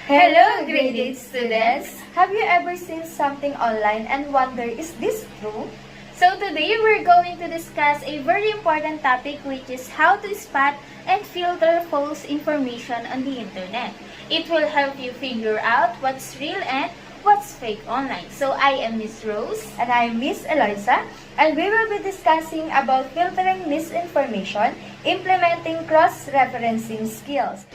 Hello, grade 8 students! Have you ever seen something online and wonder, is this true? So today we're going to discuss a very important topic, which is how to spot and filter false information on the internet. It will help you figure out what's real and what's fake online. So I am Miss Rose. And I'm Miss Eloisa, and we will be discussing about filtering misinformation, implementing cross-referencing skills.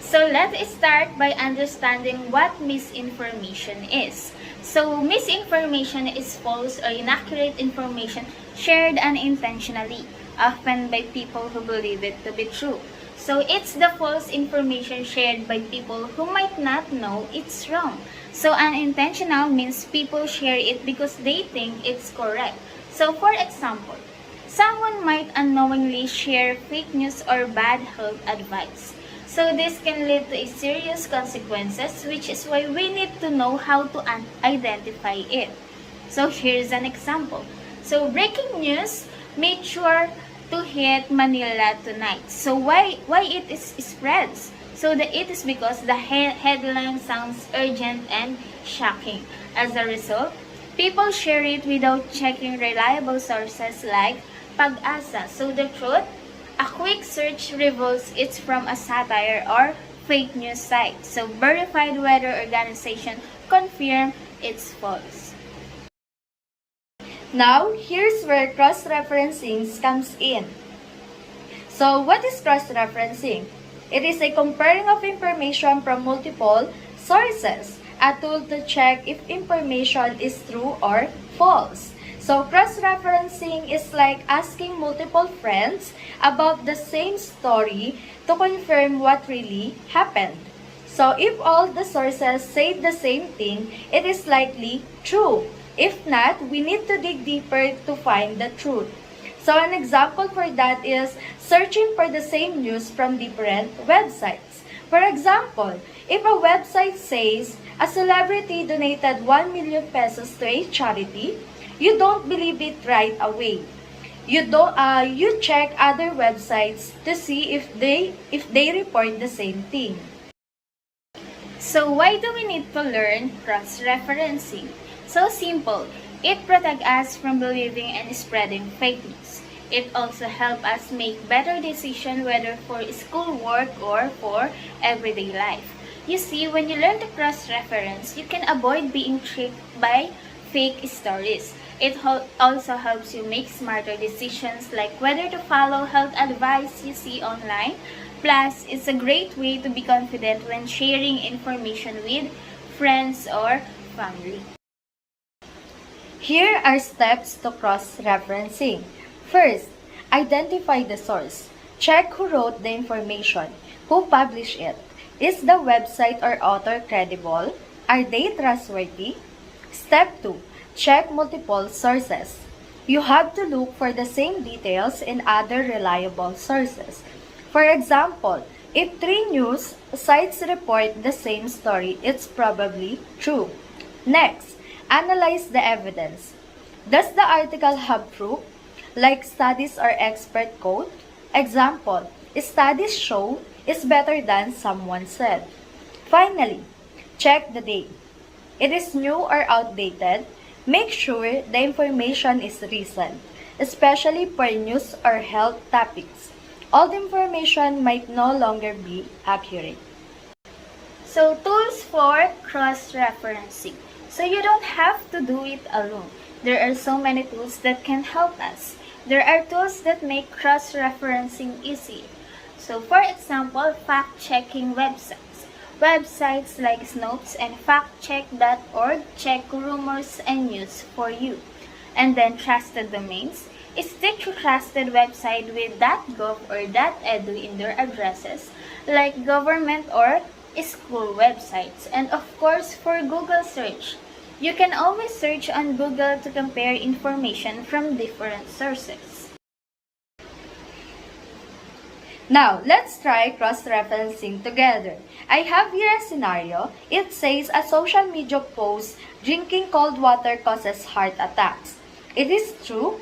So let's start by understanding what misinformation is. So misinformation is false or inaccurate information shared unintentionally, often by people who believe it to be true. So it's the false information shared by people who might not know it's wrong. So unintentional means people share it because they think it's correct. So for example, someone might unknowingly share fake news or bad health advice. So this can lead to serious consequences, which is why we need to know how to identify it. So here's an example. So breaking news, make sure to hit Manila tonight. So why it is spreads? So it is because the headline sounds urgent and shocking. As a result, people share it without checking reliable sources like Pag-asa. So the truth, a quick search reveals it's from a satire or fake news site. So verified weather organization confirm it's false. Now, here's where cross-referencing comes in. So, what is cross-referencing? It is a comparing of information from multiple sources, a tool to check if information is true or false. So, cross-referencing is like asking multiple friends about the same story to confirm what really happened. So, if all the sources say the same thing, it is likely true. If not, we need to dig deeper to find the truth. So, an example for that is searching for the same news from different websites. For example, if a website says a celebrity donated 1 million pesos to a charity, you don't believe it right away. You check other websites to see if they report the same thing. So why do we need to learn cross-referencing? So simple. It protects us from believing and spreading fake news. It also helps us make better decisions, whether for schoolwork or for everyday life. You see, when you learn to cross-reference, you can avoid being tricked by fake stories. It also helps you make smarter decisions, like whether to follow health advice you see online. Plus, it's a great way to be confident when sharing information with friends or family. Here are steps to cross-referencing. First, identify the source. Check who wrote the information, who published it. Is the website or author credible? Are they trustworthy? Step 2. Check multiple sources. You have to look for the same details in other reliable sources. For example, if 3 news sites report the same story, it's probably true. Next, analyze the evidence. Does the article have proof, like studies or expert quote? Example, studies show is better than someone said. Finally, check the date. It is new or outdated. Make sure the information is recent, especially for news or health topics. Old information might no longer be accurate. So tools for cross-referencing. So you don't have to do it alone. There are so many tools that can help us. There are tools that make cross-referencing easy. So for example, fact-checking websites. Websites like Snopes and factcheck.org check rumors and news for you. And then trusted domains. Stick to trusted website with .gov or .edu in their addresses, like government or school websites. And of course, for Google search, you can always search on Google to compare information from different sources. Now, let's try cross-referencing together. I have here a scenario. It says a social media post, drinking cold water causes heart attacks. It is true.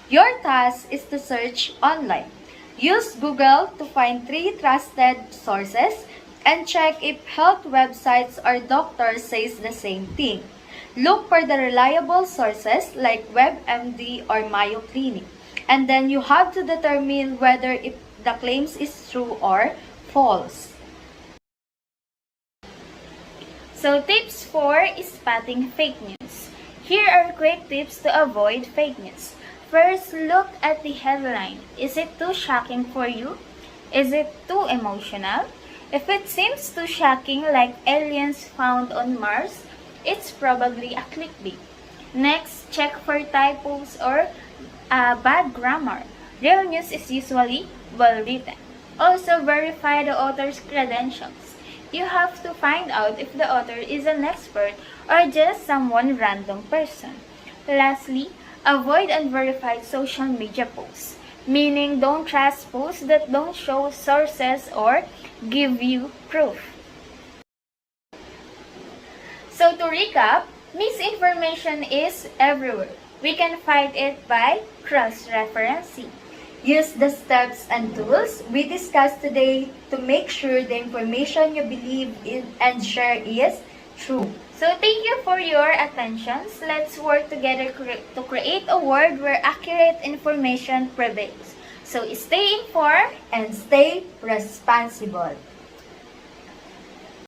Your task is to search online. Use Google to find 3 trusted sources And check if health websites or doctors says the same thing. Look for the reliable sources like WebMD or Mayo Clinic. And then you have to determine whether if the claims is true or false. So tips 4 is spotting fake news. Here are quick tips to avoid fake news. First, look at the headline. Is it too shocking for you? Is it too emotional? If it seems too shocking, like aliens found on Mars, it's probably a clickbait. Next, check for typos or bad grammar. Real news is usually well written. Also, verify the author's credentials. You have to find out if the author is an expert or just someone random person. Lastly, avoid unverified social media posts, meaning don't trust posts that don't show sources or give you proof. So to recap, misinformation is everywhere. We can fight it by cross-referencing. Use the steps and tools we discussed today to make sure the information you believe in and share is true. So thank you for your attention. Let's work together to create a world where accurate information prevails. So stay informed And stay responsible.